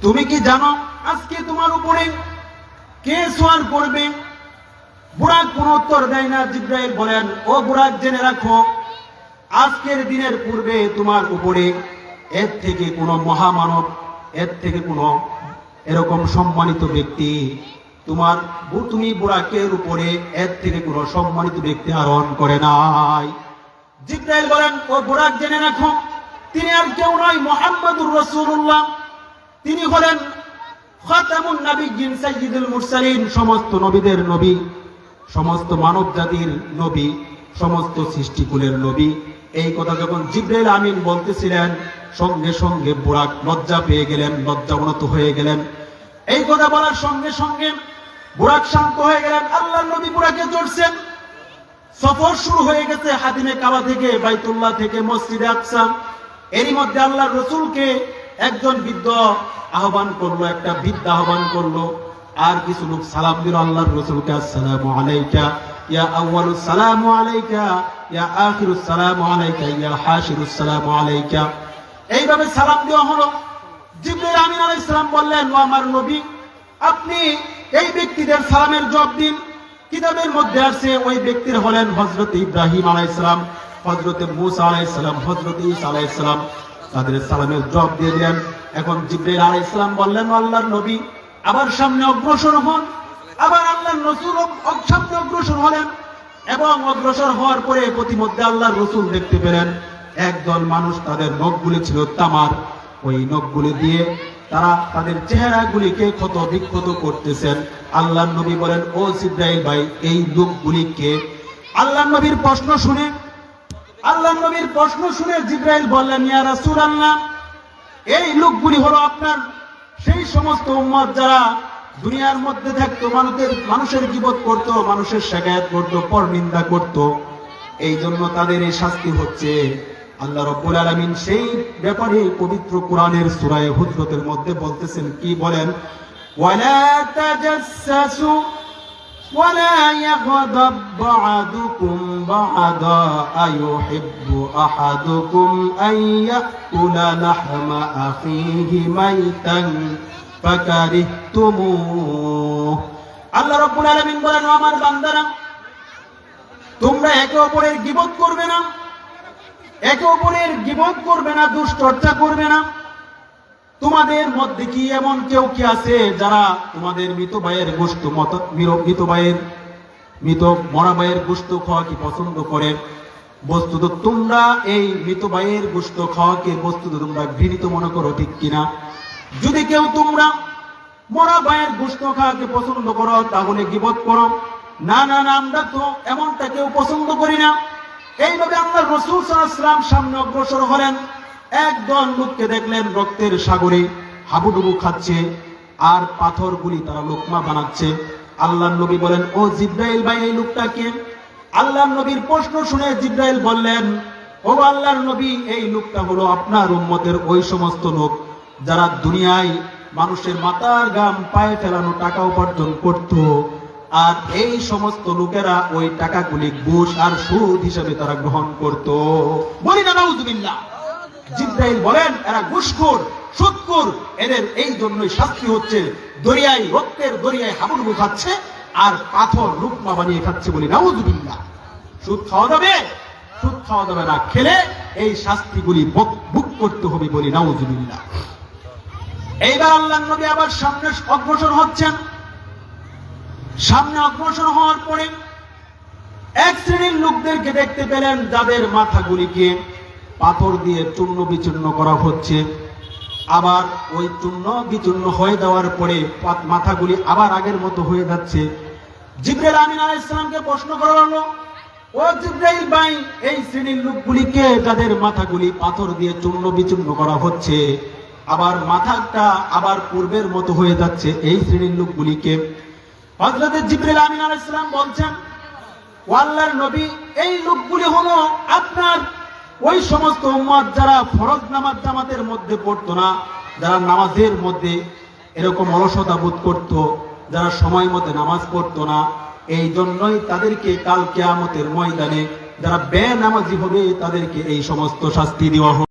তুমি কি জানো আজকে তোমার উপরে কে সওয়ার করবে? বুরাক কোন উত্তর দেয় না। জিবরাইল বলেন, ও বুরাক, জেনে রাখো আজকের দিনের পূর্বে তোমার উপরে এর থেকে কোনো মহামানব, এর থেকে কোনো এরকম সম্মানিত ব্যক্তি তুমি বুরাকের উপরে এর থেকে কোনো সম্মানিত ব্যক্তি আরোহণ করে নাই। জিবরাইল বলেন, ও বুরাক, জেনে রাখো তিনি আর কেউ নয়, মুহাম্মদুর রাসূলুল্লাহ। তিনি হলেন খাতামুন নাবিয়্যিন সাইয়্যিদুল মুরসালিন, সমস্ত নবীদের নবী, সমস্ত মানব জাতির নবী, সমস্ত সৃষ্টিকুলের নবী। এই কথা যখন জিবরাইল আমিন বলতেছিলেন, সঙ্গে সঙ্গে বুরাক লজ্জা পেয়ে গেলেন, লজ্জাবনত হয়ে গেলেন। এই কথা বলার সঙ্গে সঙ্গে বুরাক শান্ত হয়ে গেলেন। আল্লাহর নবী বুরাকে চড়ছেন। সফর শুরু হয়ে গেছে হাতিমে কাবা থেকে, বাইতুল্লাহ থেকে মসজিদে আকসা। এরই মধ্যে আল্লাহর রাসূলকে একজন বৃদ্ধ আহ্বান করলো, একটা বৃদ্ধ আহ্বান করলো। আর কিছু লোক সালাম দিল আল্লাহর রাসূলকে, আসসালামু আলাইকা ইয়া আউয়ালুস সালামু আলাইকা ইয়া আখিরুস সালামু আলাইকা ইয়া হাশিরুস সালামু আলাইকা। এইভাবে সালাম দেওয়া হলো। জিবরাইল আমিন আলাইহিস সালাম বললেন, ও আমার নবী, আপনি এই ব্যক্তিদের সালামের জবাব দিন। কিতাবের মধ্যে আছে ওই ব্যক্তির হলেন হযরত ইব্রাহিম আলাইহিস সালাম, হযরত মূসা আলাইহিস সালাম, হযরত ঈসা আলাইহিস সালাম। তাদের সালামের জবাব দিয়ে দিলেন। এখন জিবরাইল আলাইহিস সালাম বললেন, আল্লাহর নবী আবার সামনে অগ্রসর হন। আবার আল্লাহর রাসূল সামনে অগ্রসর হলেন এবং অগ্রসর হওয়ার পরে প্রতিমধ্যে আল্লাহর রাসূল দেখতে পেলেন একদল মানুষ, তাদের নখগুলি ছিল তামার। ওই নখগুলি দিয়ে তারা তাদের চেহারাগুলিকে ক্ষত বিক্ষত করতেছেন। আল্লাহর নবী বলেন, ও জিবরাইল ভাই, এই লোকগুলিকে? আল্লাহর নবীর প্রশ্ন শুনে জিবরাইল বললেন, ইয়া রাসূলুল্লাহ, এই লোকগুলি হলো আপনার সেই সমস্ত উম্মত যারা দুনিয়ার মধ্যে থাকতো, মানুষের গীবত করত, মানুষের শিকায়াত করত, পরনিন্দা করত। এই জন্য তাদের এই শাস্তি হচ্ছে। আল্লাহ রাব্বুল আলামিন সেই ব্যাপারে পবিত্র কোরআনের সূরা হুজরাতের মধ্যে বলতেছেন, কি বলেন? ওয়ালা তাজাসসু ওয়ালা ইয়াগদাব বা'দুকুম বা'দা আয়ুহিব্বু আহাদুকুম আন ইয়াকুলা লাহমা আখিহি মাইতান ফাকারিহতুমুহ। আল্লাহ রাব্বুল আলামিন বলেন, ও আমার বান্দারা, তোমরা একে অপরের গীবত করবে না, একে অপরের গীবত করবে না, দুশ্চর্চা করবে না। তোমাদের মধ্যে কি এমন কেউ কি আছে যারা তোমাদের মৃত মরা ভাইয়ের গোশত খাওয়া কি পছন্দ করে? বস্তুত তোমরা এই মৃত ভাইয়ের গোশত খাওয়াকে বস্তুত তোমরা ঘৃণিত মনে করো, ঠিক কিনা? যদি কেউ তোমরা মরা ভাইয়ের গোশত খাওয়াকে পছন্দ করো তাহলে গীবত করো। না না না, আমরা তো এমনটা কেউ পছন্দ করি না। এইভাবে আল্লাহর রাসূল সাল্লাল্লাহু আলাইহি ওয়াসাল্লাম সামনে অগ্রসর হলেন। একদল লোককে দেখলেন রক্তের সাগরে হাবুডুবু খাচ্ছে আর পাথরগুলি তারা লোকমা বানাচ্ছে। আল্লাহর নবী বলেন, ও জিবরাইল ভাই, এই লোকটাকে? আল্লাহর নবীর প্রশ্ন শুনে জিবরাইল বললেন, ও আল্লাহর নবী, এই লোকটা হলো আপনার উম্মতের ওই সমস্ত লোক যারা দুনিয়ায় মানুষের মাথার ঘাম পায়ে ফেলানো টাকা উপার্জন করত। আর এই সমস্ত লোকেরা ওই টাকাগুলি ঘুষ আর সুদ হিসেবে তারা গ্রহণ করত। বলি না নাউযুবিল্লাহ। জিবরাইল বলেন, এরা ঘুষখোর, সুদখোর, এদের এই জন্যই শাস্তি হচ্ছে। দরিয়ায়, রক্তের দরিয়ায় হাবুডুবু খাচ্ছে আর পাথর লুকমা বানিয়ে খাচ্ছে। বলি নাউযুবিল্লাহ। সুদ খাওয়া যাবে? সুদ খাওয়া যাবে না। খেলে এই শাস্তিগুলি ভোগ করতে হবে। বলি নাউযুবিল্লাহ। এইবার আল্লাহর নবী আবার সামনে অগ্রসর হচ্ছেন। সামনে অগ্রসর হওয়ার পরে এক শ্রেণীর লোকদেরকে দেখতে পেলেন যাদের মাথাগুলিকে পাথর দিয়ে চূর্ণ বিচূর্ণ করা হচ্ছে। আবার ওই চূর্ণ বিচূর্ণ হয়ে যাওয়ার পরে মাথাগুলি আবার আগের মতো হয়ে যাচ্ছে। জিবরাইল আমিন আলাইহিস সালামকে প্রশ্ন করা হলো, ও জিবরাইল ভাই, এই শ্রেণীর লোকগুলিকে যাদের মাথাগুলি পাথর দিয়ে চূর্ণ বিচূর্ণ করা হচ্ছে, আবার মাথাটা আবার পূর্বের মতো হয়ে যাচ্ছে, এই শ্রেণীর লোকগুলিকে? হযরত জিবরাইল আমিন আলাইহিস সালাম বলছেন, ও আল্লাহর নবী, এই লোকগুলি হলো আপনার ওই সমস্ত উম্মত যারা ফরজ নামাজ জামাতের মধ্যে পড়তো না, যারা নামাজের মধ্যে এরকম অলসতা বোধ করত, যারা সময় মতো নামাজ পড়তো না। এই জন্যই তাদেরকে কাল কিয়ামতের ময়দানে যারা বেনামাজি হবে তাদেরকে এই সমস্ত শাস্তি দেওয়া হবে।